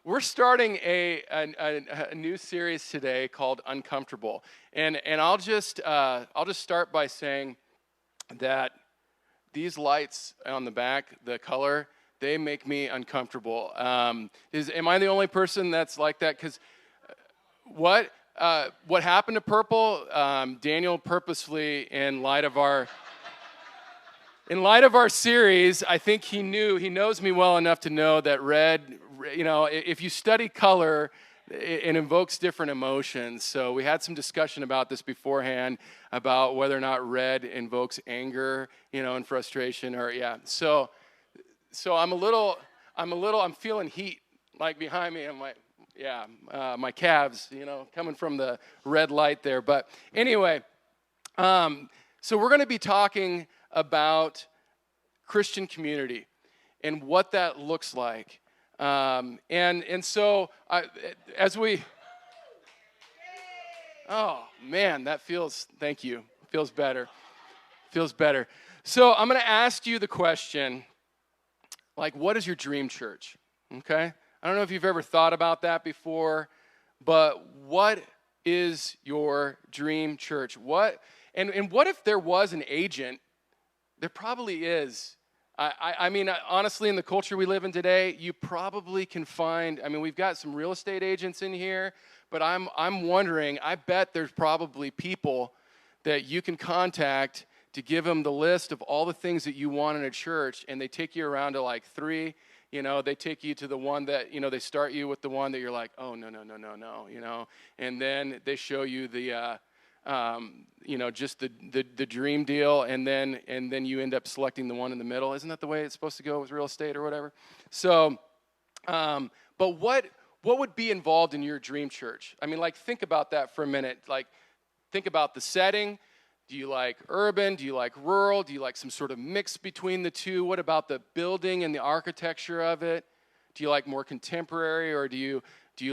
we're starting a new series today called Uncomfortable, and I'll just start by saying that these lights on the back, the color, they make me uncomfortable. Am I the only person that's like that? Because what happened to purple? Daniel purposely, in light of our series, I think he knows me well enough to know that red, if you study color, it invokes different emotions. So we had some discussion about this beforehand, about whether or not red invokes anger, and frustration, or yeah. So I'm feeling heat, like behind me. I'm like, my calves, coming from the red light there. But anyway, so we're going to be talking about Christian community and what that looks like. Oh man, thank you. Feels better. So I'm going to ask you the question, like, what is your dream church? Okay? I don't know if you've ever thought about that before, but what is your dream church? What if there was an agent? There probably is. I mean, honestly, in the culture we live in today, you probably can find, we've got some real estate agents in here, but I'm wondering, I bet there's probably people that you can contact to give them the list of all the things that you want in a church, and they take you around to like 3. They take you to the one that, they start you with the one that you're like, oh, no, and then they show you the, just the dream deal, and then you end up selecting the one in the middle. Isn't that the way it's supposed to go with real estate or whatever? So, but what would be involved in your dream church? Think about that for a minute. Think about the setting. Do you like urban? Do you like rural? Do you like some sort of mix between the two? What about the building and the architecture of it? Do you like more contemporary, or do you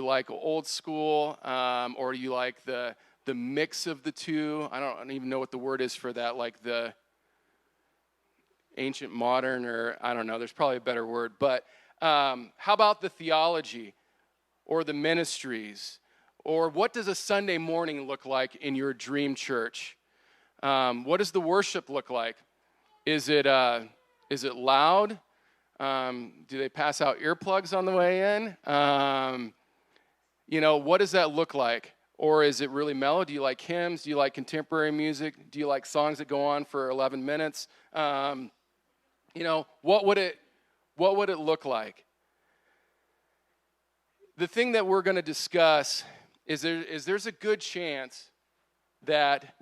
like old school, or do you like the mix of the two? I don't even know what the word is for that, like the ancient modern, or I don't know, there's probably a better word. But how about the theology or the ministries? Or what does a Sunday morning look like in your dream church? What does the worship look like? Is it loud? Do they pass out earplugs on the way in? What does that look like? Or is it really mellow? Do you like hymns? Do you like contemporary music? Do you like songs that go on for 11 minutes? What would it look like? The thing that we're going to discuss is there's a good chance that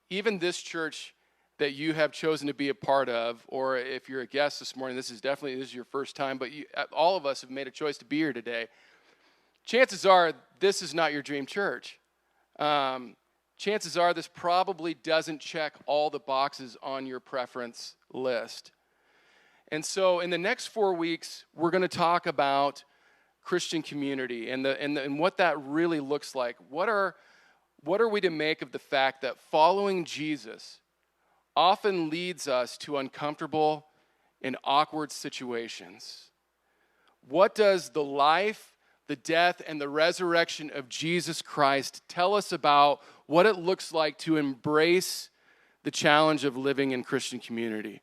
even this church that you have chosen to be a part of, or if you're a guest this morning, this is your first time, but all of us have made a choice to be here today. Chances are this is not your dream church. Chances are this probably doesn't check all the boxes on your preference list. And so in the next 4 weeks, we're going to talk about Christian community and what that really looks like. What are we to make of the fact that following Jesus often leads us to uncomfortable and awkward situations? What does the life, the death, and the resurrection of Jesus Christ tell us about what it looks like to embrace the challenge of living in Christian community?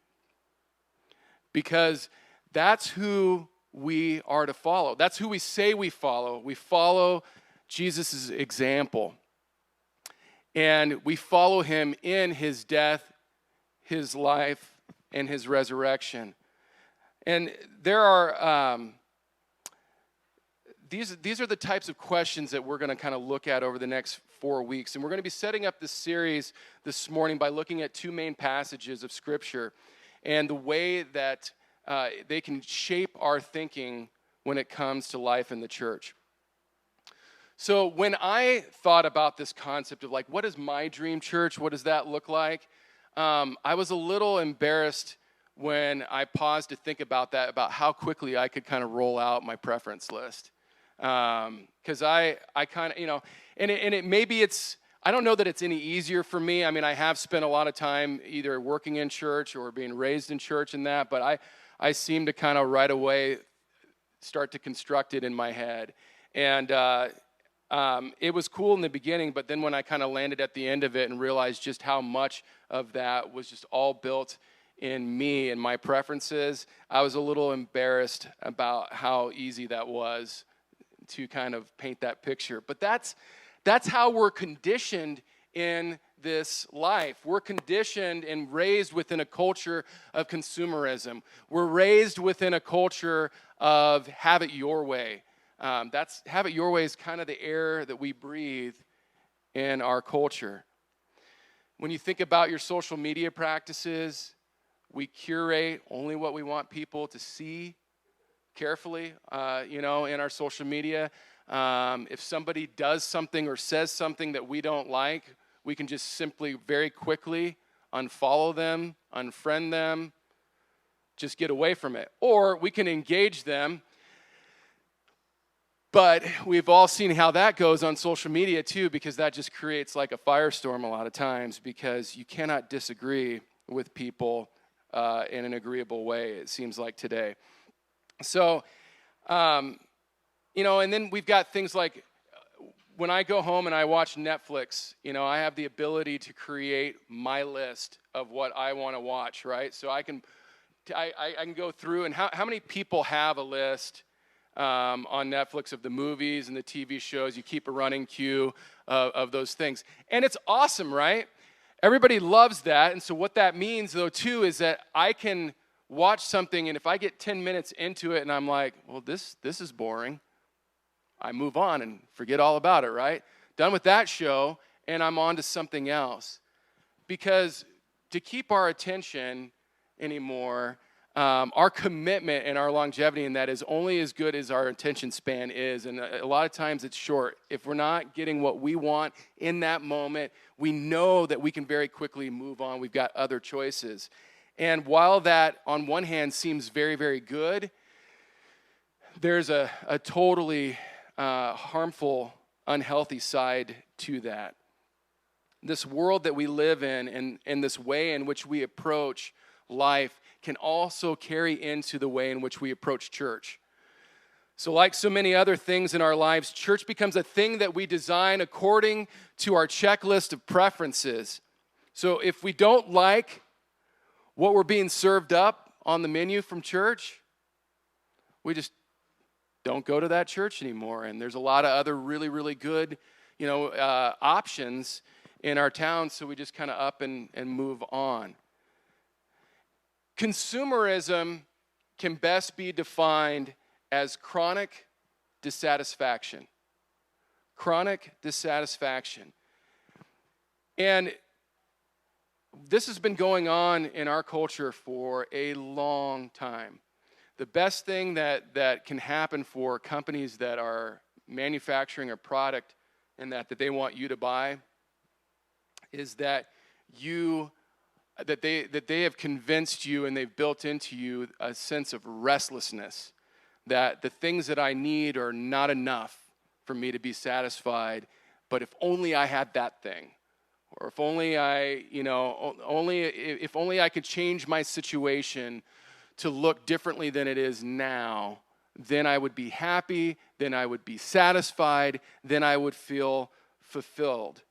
Because that's who we are to follow. That's who we say we follow. We follow Jesus' example. And we follow him in his death, his life, and his resurrection. And there are, these are the types of questions that we're going to kind of look at over the next 4 weeks. And we're going to be setting up this series this morning by looking at 2 main passages of Scripture and the way that they can shape our thinking when it comes to life in the church. So when I thought about this concept of what is my dream church? What does that look like? I was a little embarrassed when I paused to think about that, about how quickly I could kind of roll out my preference list. Because I kind of, I don't know that it's any easier for me. I have spent a lot of time either working in church or being raised in church and that, but I seem to kind of right away start to construct it in my head. And it was cool in the beginning, but then when I kind of landed at the end of it and realized just how much of that was just all built in me and my preferences, I was a little embarrassed about how easy that was to kind of paint that picture. But that's how we're conditioned in this life. We're conditioned and raised within a culture of consumerism. We're raised within a culture of have it your way. Have it your way is kind of the air that we breathe in our culture. When you think about your social media practices, we curate only what we want people to see carefully, in our social media. If somebody does something or says something that we don't like, we can just simply very quickly unfollow them, unfriend them, just get away from it. Or we can engage them. But we've all seen how that goes on social media too, because that just creates like a firestorm a lot of times, because you cannot disagree with people in an agreeable way, it seems like today. So, and then we've got things like when I go home and I watch Netflix, I have the ability to create my list of what I want to watch, right? So I can go through, and how many people have a list on Netflix of the movies and the TV shows? You keep a running queue of those things. And it's awesome, right? Everybody loves that. And so what that means, though, too, is that I can watch something, and if I get 10 minutes into it and I'm like, well, this is boring, I move on and forget all about it, right? Done with that show, and I'm on to something else. Because to keep our attention anymore, our commitment and our longevity in that is only as good as our attention span is, and a lot of times it's short. If we're not getting what we want in that moment, we know that we can very quickly move on. We've got other choices. And while that, on one hand, seems very, very good, there's a totally harmful, unhealthy side to that. This world that we live in and this way in which we approach life can also carry into the way in which we approach church. So like so many other things in our lives, church becomes a thing that we design according to our checklist of preferences. So if we don't like what we're being served up on the menu from church, we just don't go to that church anymore. And there's a lot of other really, really good, options in our town, so we just kind of up and move on. Consumerism can best be defined as chronic dissatisfaction. Chronic dissatisfaction. And this has been going on in our culture for a long time. The best thing that can happen for companies that are manufacturing a product and that they want you to buy is that they have convinced you and they've built into you a sense of restlessness, that the things that I need are not enough for me to be satisfied, but if only I had that thing, or if only if only I could change my situation to look differently than it is now, then I would be happy, then I would be satisfied, then I would feel fulfilled.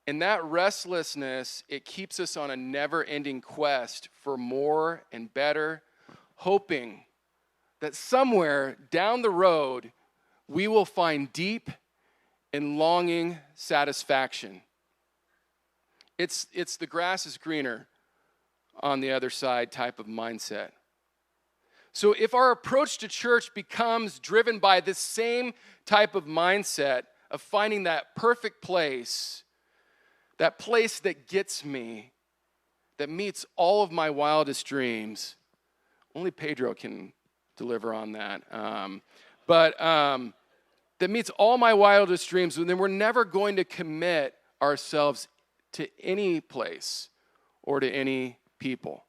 And that restlessness, it keeps us on a never-ending quest for more and better, hoping that somewhere down the road we will find deep and longing satisfaction. It's the grass is greener on the other side type of mindset. So if our approach to church becomes driven by this same type of mindset of finding that perfect place, that place that gets me, that meets all of my wildest dreams, only Pedro can deliver on that. That meets all my wildest dreams, then we're never going to commit ourselves to any place or to any people.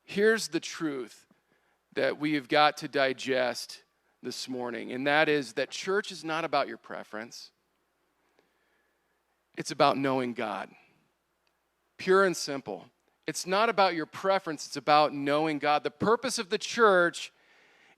Here's the truth that we have got to digest this morning, and that is that church is not about your preference. It's about knowing God. Pure and simple. It's not about your preference, it's about knowing God. The purpose of the church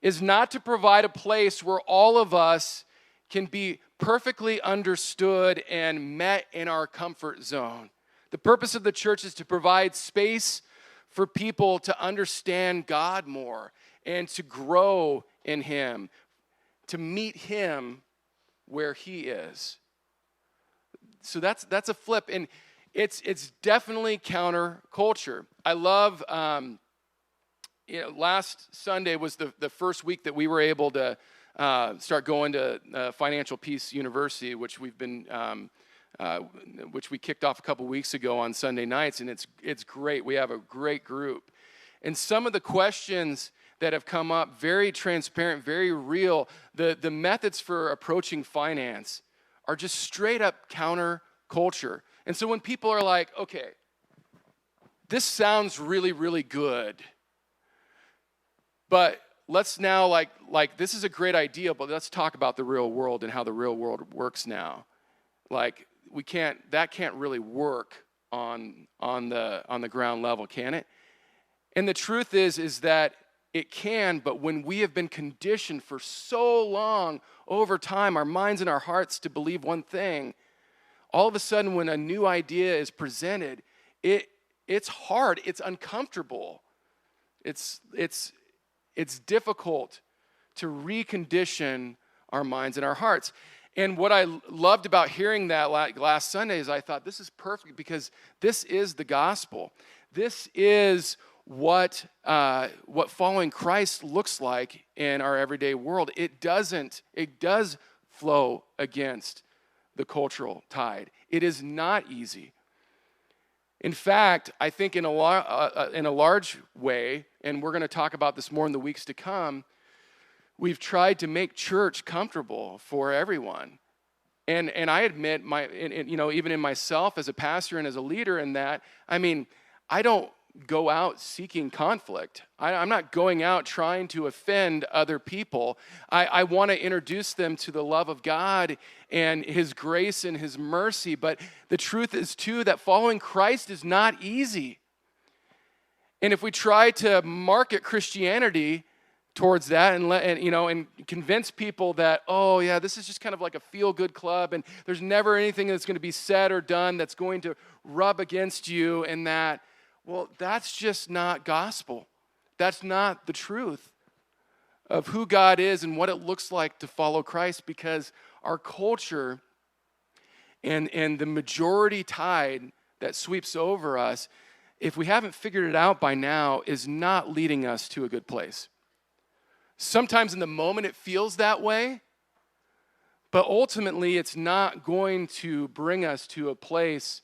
is not to provide a place where all of us can be perfectly understood and met in our comfort zone. The purpose of the church is to provide space for people to understand God more and to grow in Him, to meet Him where He is. So that's a flip, and it's definitely counterculture. I love, last Sunday was the first week that we were able to start going to Financial Peace University, which we kicked off a couple weeks ago on Sunday nights, and it's great. We have a great group, and some of the questions that have come up, very transparent, very real. The methods for approaching finance are just straight up counterculture. And so when people are like, okay, this sounds really, really good, but let's now like this is a great idea, but let's talk about the real world and how the real world works now. Like that can't really work on the ground level, can it? And the truth is that it can, but when we have been conditioned for so long over time, our minds and our hearts to believe one thing, all of a sudden when a new idea is presented, it's hard, it's uncomfortable. It's difficult to recondition our minds and our hearts. And what I loved about hearing that last Sunday is I thought, this is perfect because this is the gospel. This is what following Christ looks like in our everyday world. It does flow against the cultural tide. It is not easy. In fact, I think in a large way, and we're going to talk about this more in the weeks to come, we've tried to make church comfortable for everyone. And I admit, even in myself as a pastor and as a leader in that, I don't go out seeking conflict. I'm not going out trying to offend other people. I want to introduce them to the love of God and His grace and His mercy. But the truth is, too, that following Christ is not easy. And if we try to market Christianity towards that and convince people that, oh yeah, this is just kind of like a feel-good club and there's never anything that's going to be said or done that's going to rub against you and that, well, that's just not gospel. That's not the truth of who God is and what it looks like to follow Christ, because our culture and the majority tide that sweeps over us, if we haven't figured it out by now, is not leading us to a good place. Sometimes in the moment it feels that way, but ultimately it's not going to bring us to a place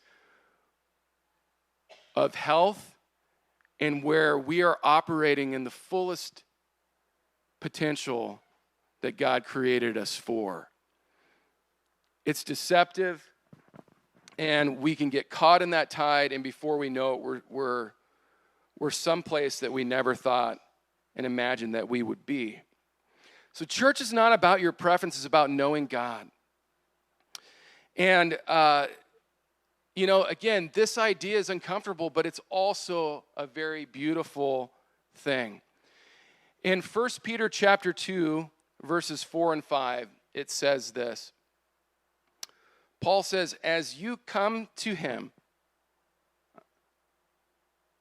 of health and where we are operating in the fullest potential that God created us for. It's deceptive, and we can get caught in that tide, and before we know it, we're someplace that we never thought and imagined that we would be. So church is not about your preference, it's about knowing God. And again, this idea is uncomfortable, but it's also a very beautiful thing. In 1 Peter chapter 2, verses 4 and 5, it says this. Paul says, as you come to Him,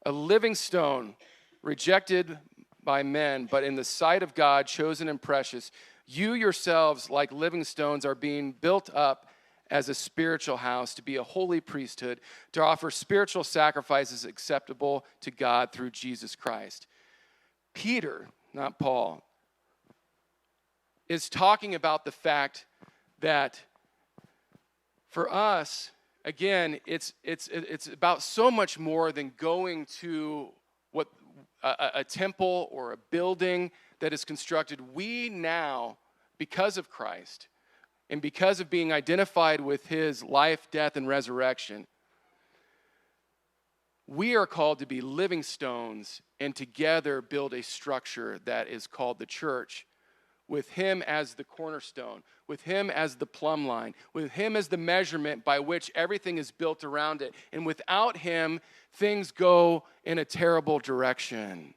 a living stone, rejected by men, but in the sight of God, chosen and precious, you yourselves, like living stones, are being built up as a spiritual house, to be a holy priesthood, to offer spiritual sacrifices acceptable to God through Jesus Christ. Peter, not Paul, is talking about the fact that for us, again, it's about so much more than going to what a temple or a building that is constructed. We now, because of Christ, and because of being identified with His life, death, and resurrection, we are called to be living stones and together build a structure that is called the church, with him as the cornerstone, with him as the plumb line, with him as the measurement by which everything is built around it. And without him, things go in a terrible direction.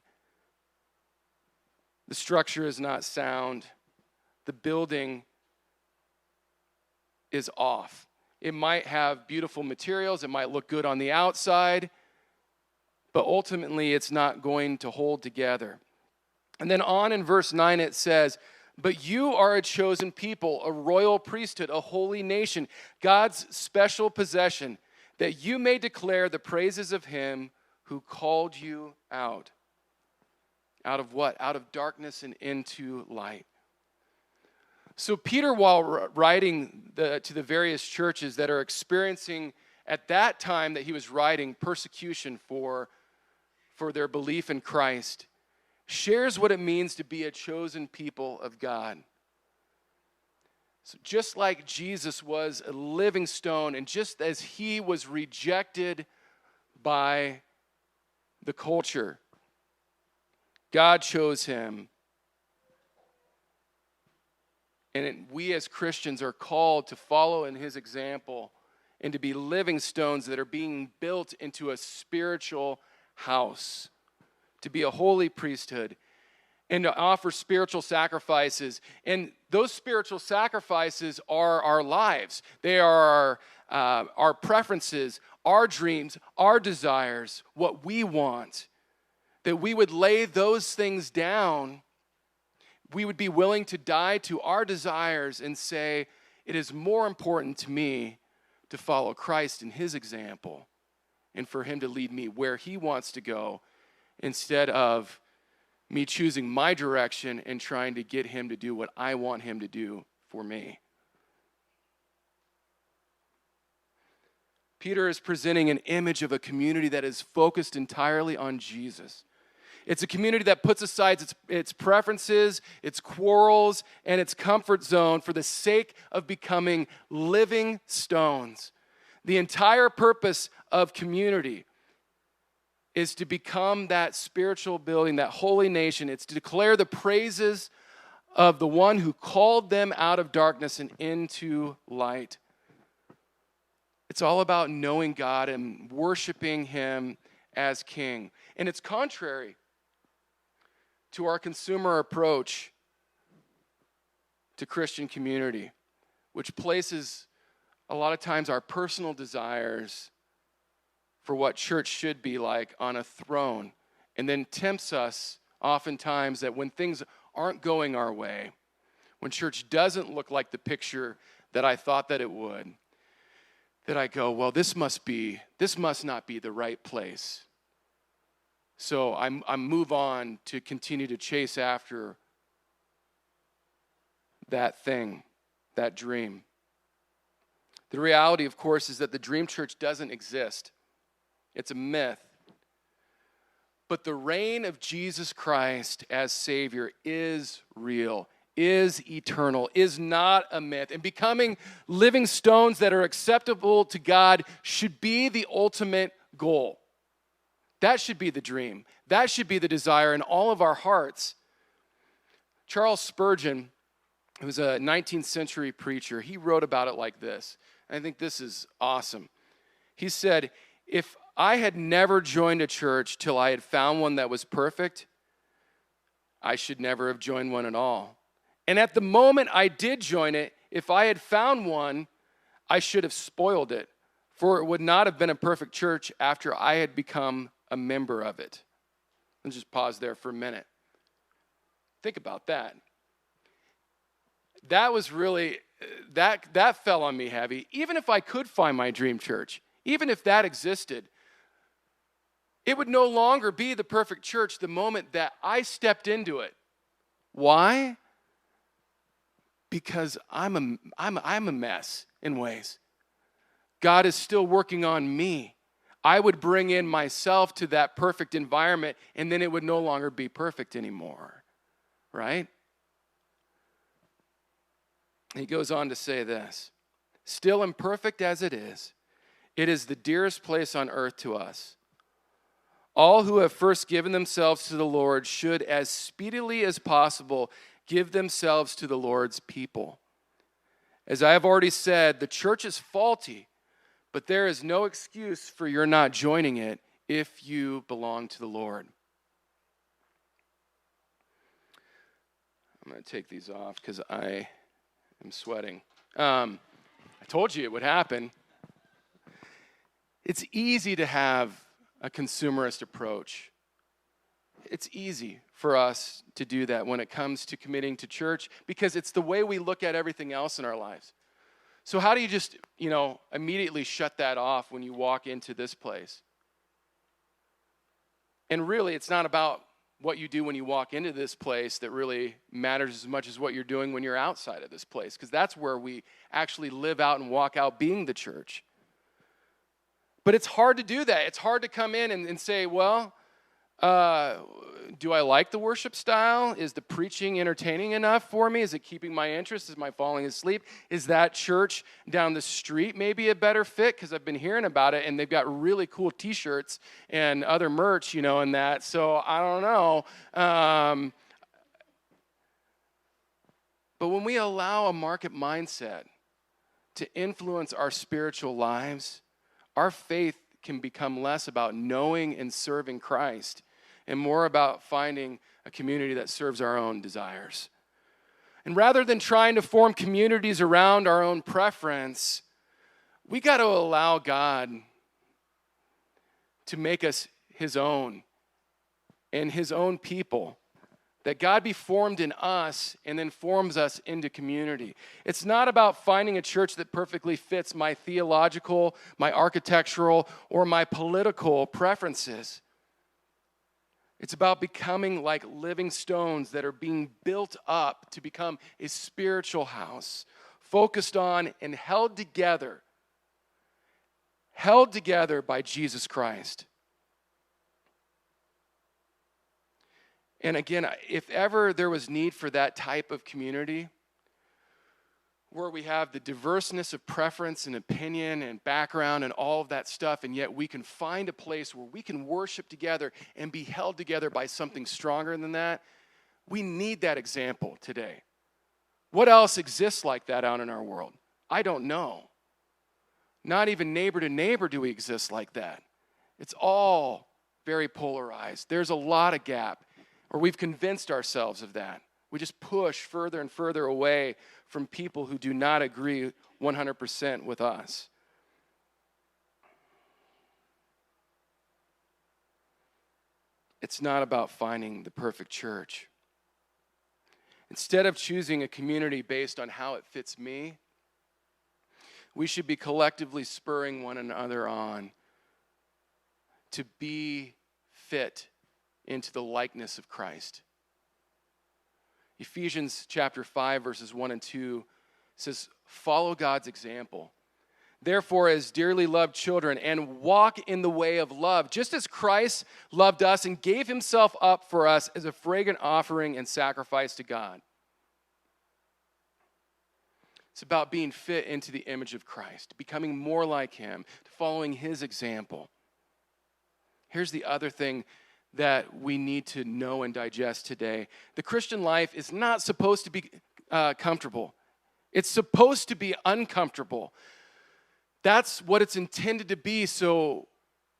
The structure is not sound. The building is off. It might have beautiful materials. It might look good on the outside, but ultimately it's not going to hold together. And then on in verse 9 it says, "But you are a chosen people, a royal priesthood, a holy nation, God's special possession, that you may declare the praises of him who called you out." Out of what? Out of darkness and into light. So Peter, while writing to the various churches that are experiencing at that time that he was writing persecution for their belief in Christ, shares what it means to be a chosen people of God. So just like Jesus was a living stone, and just as he was rejected by the culture, God chose him. And we as Christians are called to follow in his example and to be living stones that are being built into a spiritual house, to be a holy priesthood, and to offer spiritual sacrifices. And those spiritual sacrifices are our lives. They are our preferences, our dreams, our desires, what we want. That we would lay those things down. We would be willing to die to our desires and say, it is more important to me to follow Christ in his example and for him to lead me where he wants to go instead of me choosing my direction and trying to get him to do what I want him to do for me. Peter is presenting an image of a community that is focused entirely on Jesus. It's a community that puts aside its preferences, its quarrels, and its comfort zone for the sake of becoming living stones. The entire purpose of community is to become that spiritual building, that holy nation. It's to declare the praises of the one who called them out of darkness and into light. It's all about knowing God and worshiping him as king. And it's contrary to our consumer approach to Christian community, which places a lot of times our personal desires for what church should be like on a throne, and then tempts us oftentimes that when things aren't going our way, when church doesn't look like the picture that I thought that it would, that I go, well, this must not be the right place. So I move on to continue to chase after that thing, that dream. The reality, of course, is that the dream church doesn't exist. It's a myth. But the reign of Jesus Christ as Savior is real, is eternal, is not a myth. And becoming living stones that are acceptable to God should be the ultimate goal. That should be the dream. That should be the desire in all of our hearts. Charles Spurgeon, who was a 19th century preacher, he wrote about it like this. I think this is awesome. He said, if I had never joined a church till I had found one that was perfect, I should never have joined one at all. And at the moment I did join it, if I had found one, I should have spoiled it, for it would not have been a perfect church after I had become a member of it. Let's just pause there for a minute. Think about that. That was really, that fell on me heavy. Even if I could find my dream church, even if that existed, it would no longer be the perfect church the moment that I stepped into it. Why? Because I'm a mess in ways. God is still working on me. I would bring in myself to that perfect environment, and then it would no longer be perfect anymore, right? He goes on to say this, still imperfect as it is the dearest place on earth to us. All who have first given themselves to the Lord should, as speedily as possible, give themselves to the Lord's people. As I have already said, the church is faulty, but there is no excuse for your not joining it if you belong to the Lord. I'm going to take these off because I am sweating. I told you it would happen. It's easy to have a consumerist approach. It's easy for us to do that when it comes to committing to church because it's the way we look at everything else in our lives. So how do you just, immediately shut that off when you walk into this place? And really, it's not about what you do when you walk into this place that really matters as much as what you're doing when you're outside of this place, because that's where we actually live out and walk out being the church. But it's hard to do that. It's hard to come in and say, well, do I like the worship style? Is the preaching entertaining enough for me? Is it keeping my interest? Is my falling asleep? Is that church down the street maybe a better fit? Because I've been hearing about it, and they've got really cool T-shirts and other merch, and that. So I don't know. But when we allow a market mindset to influence our spiritual lives, our faith can become less about knowing and serving Christ and more about finding a community that serves our own desires. And rather than trying to form communities around our own preference, we got to allow God to make us his own and his own people. That God be formed in us and then forms us into community. It's not about finding a church that perfectly fits my theological, my architectural, or my political preferences. It's about becoming like living stones that are being built up to become a spiritual house, focused on and held together by Jesus Christ. And again, if ever there was need for that type of community, where we have the diverseness of preference and opinion and background and all of that stuff, and yet we can find a place where we can worship together and be held together by something stronger than that, we need that example today. What else exists like that out in our world? I don't know. Not even neighbor to neighbor do we exist like that. It's all very polarized. There's a lot of gap. Or we've convinced ourselves of that. We just push further and further away from people who do not agree 100% with us. It's not about finding the perfect church. Instead of choosing a community based on how it fits me, we should be collectively spurring one another on to be fit into the likeness of Christ. Ephesians chapter 5, verses 1 and 2 says, follow God's example. Therefore, as dearly loved children, and walk in the way of love, just as Christ loved us and gave himself up for us as a fragrant offering and sacrifice to God. It's about being fit into the image of Christ, becoming more like him, following his example. Here's the other thing that we need to know and digest today. The Christian life is not supposed to be comfortable. It's supposed to be uncomfortable. That's what it's intended to be, so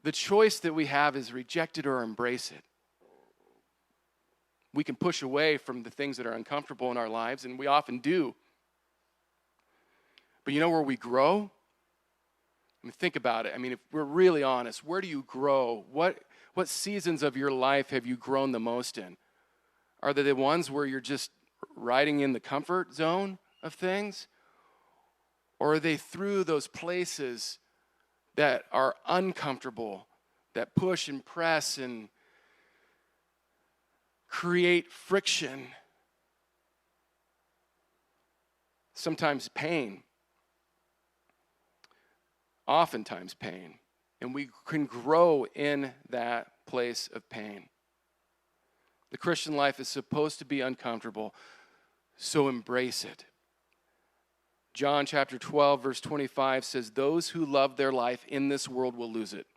the choice that we have is reject it or embrace it. We can push away from the things that are uncomfortable in our lives, and we often do. But you know where we grow? Think about it. If we're really honest, where do you grow? What seasons of your life have you grown the most in? Are they the ones where you're just riding in the comfort zone of things? Or are they through those places that are uncomfortable, that push and press and create friction? Sometimes pain. Oftentimes pain. And we can grow in that place of pain. The Christian life is supposed to be uncomfortable, so embrace it. John chapter 12, verse 25 says, those who love their life in this world will lose it.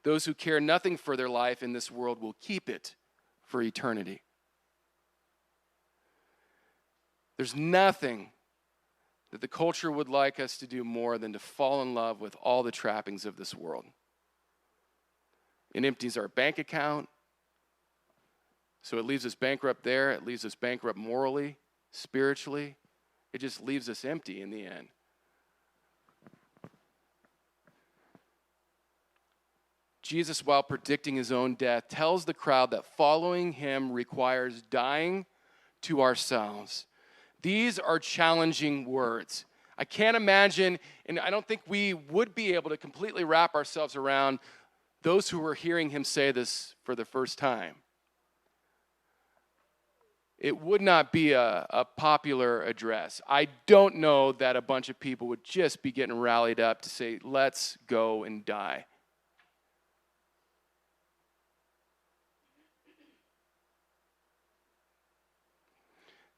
Those who care nothing for their life in this world will keep it for eternity. There's nothing that the culture would like us to do more than to fall in love with all the trappings of this world. It empties our bank account, so it leaves us bankrupt there. It leaves us bankrupt morally, spiritually. It just leaves us empty in the end. Jesus, while predicting his own death, tells the crowd that following him requires dying to ourselves. These are challenging words. I can't imagine, and I don't think we would be able to completely wrap ourselves around those who were hearing him say this for the first time. It would not be a popular address. I don't know that a bunch of people would just be getting rallied up to say, let's go and die.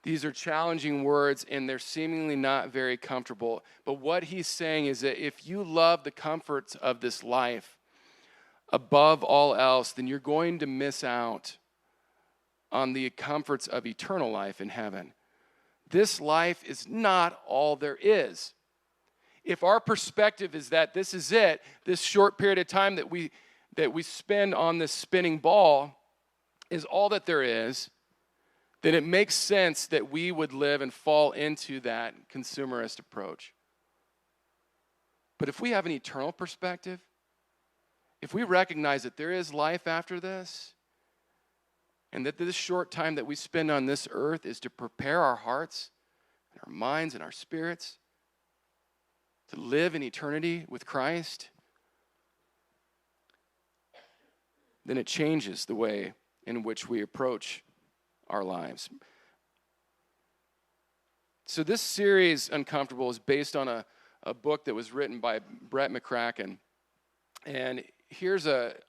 These are challenging words, and they're seemingly not very comfortable. But what he's saying is that if you love the comforts of this life above all else, then you're going to miss out on the comforts of eternal life in heaven. This life is not all there is. If our perspective is that this is it, this short period of time that we spend on this spinning ball is all that there is, then it makes sense that we would live and fall into that consumerist approach. But if we have an eternal perspective, if we recognize that there is life after this, and that this short time that we spend on this earth is to prepare our hearts, and our minds, and our spirits to live in eternity with Christ, then it changes the way in which we approach our lives. So this series, Uncomfortable, is based on a book that was written by Brett McCracken. And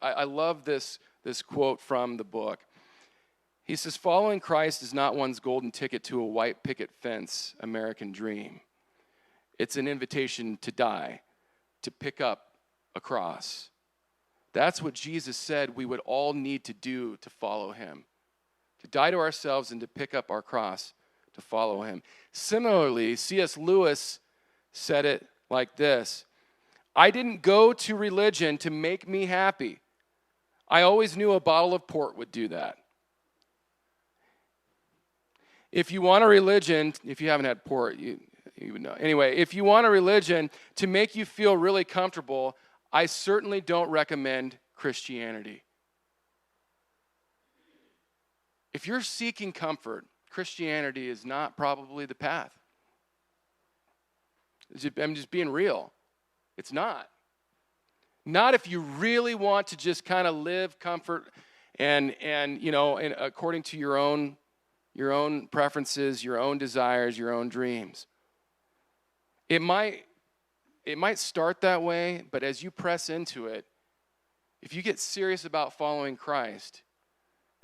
I love this quote from the book. He says, following Christ is not one's golden ticket to a white picket fence American dream. It's an invitation to die, to pick up a cross. That's what Jesus said we would all need to do to follow him. To die to ourselves and to pick up our cross to follow him. Similarly, C.S. Lewis said it like this: I didn't go to religion to make me happy. I always knew a bottle of port would do that. If you want a religion, if you haven't had port, you would know. Anyway, if you want a religion to make you feel really comfortable, I certainly don't recommend Christianity. If you're seeking comfort, Christianity is not probably the path. I'm just being real. It's not. Not if you really want to just kind of live comfort and according to your own preferences, your own desires, your own dreams. It might start that way, but as you press into it, if you get serious about following Christ,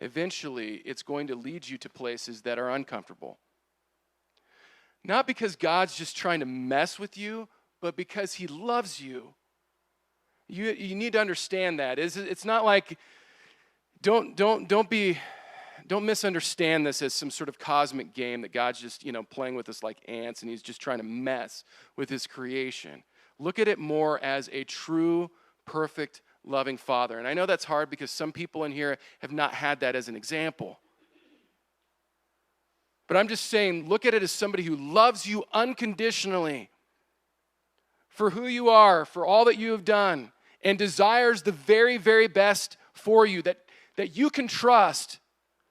eventually it's going to lead you to places that are uncomfortable. Not because God's just trying to mess with you, but because he loves you. You need to understand that. It's not like, don't misunderstand this as some sort of cosmic game that God's just, playing with us like ants and he's just trying to mess with his creation. Look at it more as a true, perfect, loving Father. And I know that's hard because some people in here have not had that as an example. But I'm just saying, look at it as somebody who loves you unconditionally for who you are, for all that you have done, and desires the very, very best for you, that you can trust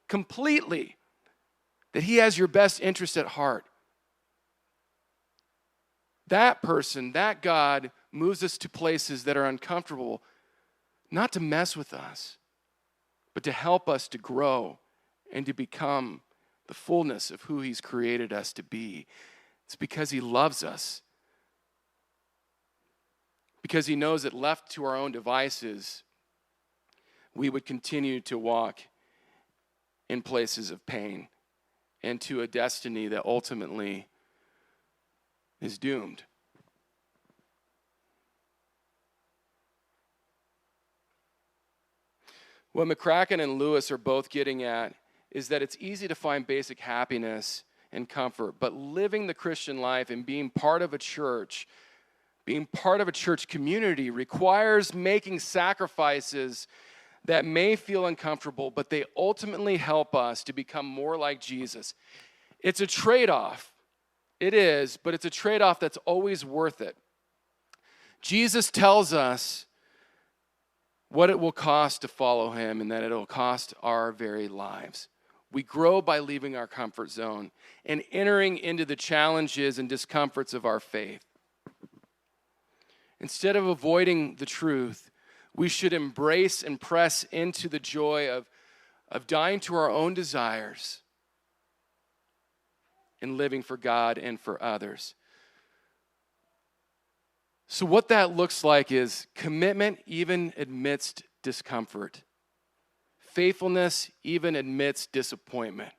completely that he has your best interest at heart. That person, that God, moves us to places that are uncomfortable, not to mess with us, but to help us to grow and to become the fullness of who he's created us to be. It's because he loves us. Because he knows that left to our own devices, we would continue to walk in places of pain and to a destiny that ultimately is doomed. What McCracken and Lewis are both getting at is that it's easy to find basic happiness and comfort. But living the Christian life and being part of a church community requires making sacrifices that may feel uncomfortable, but they ultimately help us to become more like Jesus. It's a trade-off. It is, but it's a trade-off that's always worth it. Jesus tells us what it will cost to follow him and that it will cost our very lives. We grow by leaving our comfort zone and entering into the challenges and discomforts of our faith. Instead of avoiding the truth, we should embrace and press into the joy of dying to our own desires and living for God and for others. So what that looks like is commitment even amidst discomfort. Faithfulness even amidst disappointment.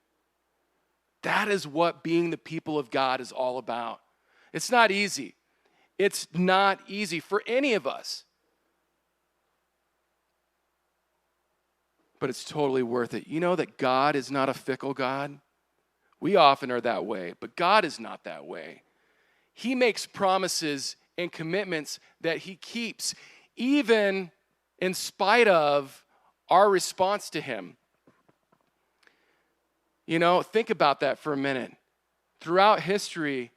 That is what being the people of God is all about. It's not easy. It's not easy for any of us. But it's totally worth it. You know that God is not a fickle God? We often are that way, but God is not that way. He makes promises and commitments that he keeps, even in spite of our response to him. You know, think about that for a minute. Throughout history,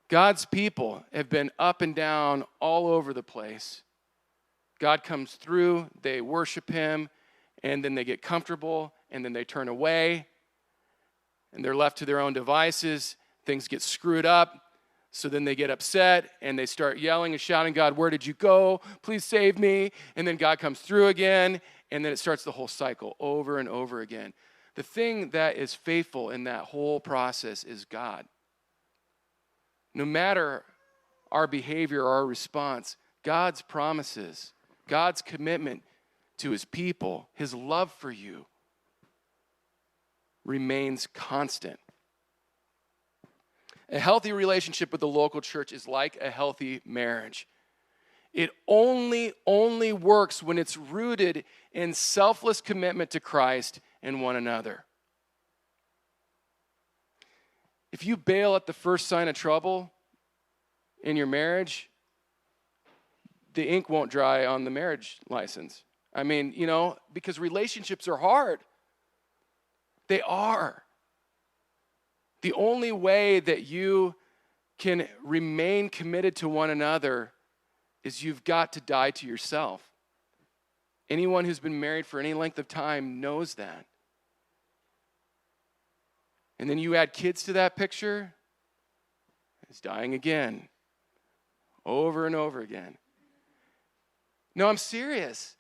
God's people have been up and down all over the place. God comes through, they worship him, and then they get comfortable, and then they turn away, and they're left to their own devices. Things get screwed up, so then they get upset, and they start yelling and shouting, God, where did you go? Please save me. And then God comes through again, and then it starts the whole cycle over and over again. The thing that is faithful in that whole process is God. No matter our behavior or our response, God's promises, God's commitment to his people, his love for you remains constant. A healthy relationship with the local church is like a healthy marriage. It only works when it's rooted in selfless commitment to Christ and one another. If you bail at the first sign of trouble in your marriage, the ink won't dry on the marriage license. I mean, you know, because relationships are hard. They are. The only way that you can remain committed to one another is you've got to die to yourself. Anyone who's been married for any length of time knows that. And then you add kids to that picture, it's dying again, over and over again. No, I'm serious.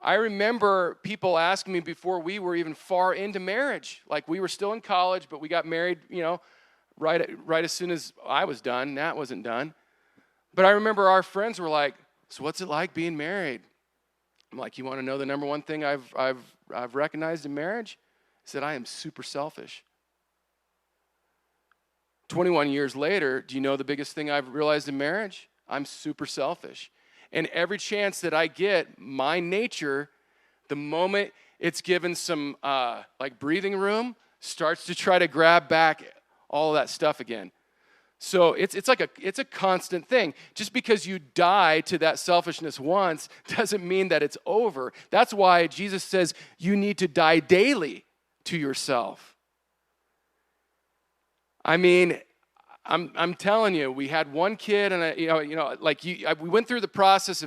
I remember people asking me before we were even far into marriage. Like we were still in college, but we got married, you know, right as soon as I was done. Nat wasn't done. But I remember our friends were like, so what's it like being married? I'm like, you want to know the number one thing I've recognized in marriage? I said, I am super selfish. 21 years later, do you know the biggest thing I've realized in marriage? I'm super selfish. And every chance that I get, my nature, the moment it's given some like breathing room, starts to try to grab back all of that stuff again. So it's a constant thing. Just because you die to that selfishness once doesn't mean that it's over. That's why Jesus says you need to die daily to yourself. I mean, I'm telling you, we had one kid, and we went through the process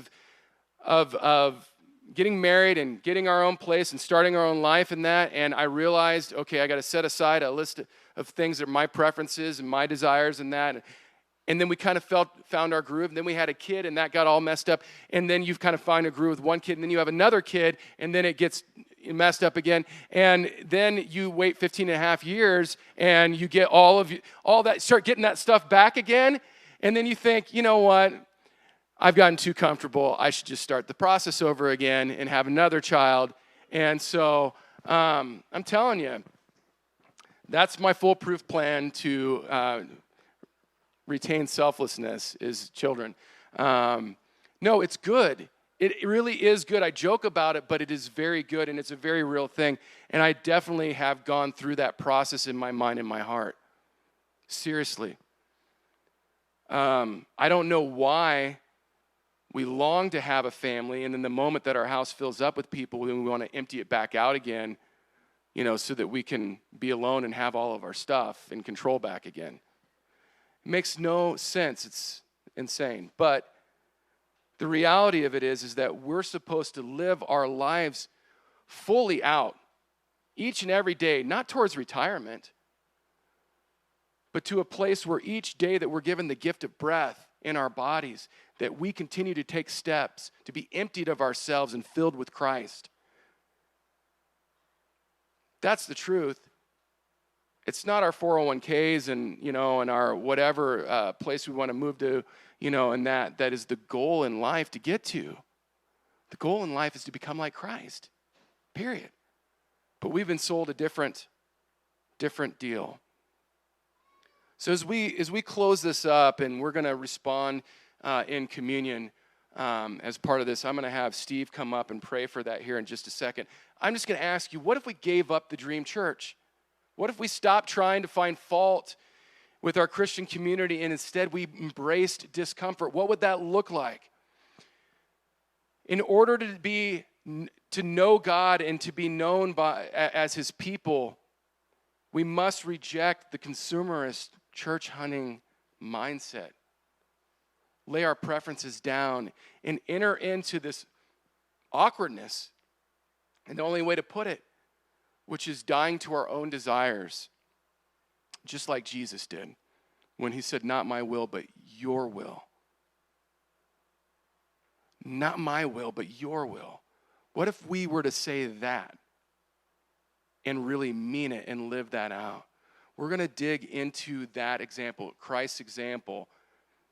of getting married and getting our own place and starting our own life and that, and I realized, okay, I got to set aside a list of things that are my preferences and my desires and that, and then we kind of found our groove, and then we had a kid, and that got all messed up, and then you've kind of found a groove with one kid, and then you have another kid, and then it gets messed up again, and then you wait 15 and a half years, and you get all that, start getting that stuff back again, and then you think, you know what, I've gotten too comfortable, I should just start the process over again and have another child, and so I'm telling you, that's my foolproof plan to retain selflessness is children. No, it's good. It really is good. I joke about it, but it is very good, and it's a very real thing. And I definitely have gone through that process in my mind and my heart. Seriously. I don't know why we long to have a family, and then the moment that our house fills up with people, then we want to empty it back out again, so that we can be alone and have all of our stuff and control back again. It makes no sense. It's insane. But the reality of it is that we're supposed to live our lives fully out each and every day, not towards retirement, but to a place where each day that we're given the gift of breath in our bodies, that we continue to take steps to be emptied of ourselves and filled with Christ. That's the truth. It's not our 401ks and our whatever place we want to move to, and that is the goal in life to get to. The goal in life is to become like Christ, period. But we've been sold a different deal. So as we close this up and we're going to respond in communion as part of this, I'm going to have Steve come up and pray for that here in just a second. I'm just going to ask you, what if we gave up the dream church? What if we stopped trying to find fault with our Christian community and instead we embraced discomfort? What would that look like? In order to know God and to be known as his people, we must reject the consumerist church hunting mindset. Lay our preferences down and enter into this awkwardness. And the only way to put it, which is dying to our own desires, just like Jesus did when he said, "Not my will, but your will." Not my will, but your will. What if we were to say that and really mean it and live that out? We're going to dig into that example, Christ's example,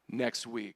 next week.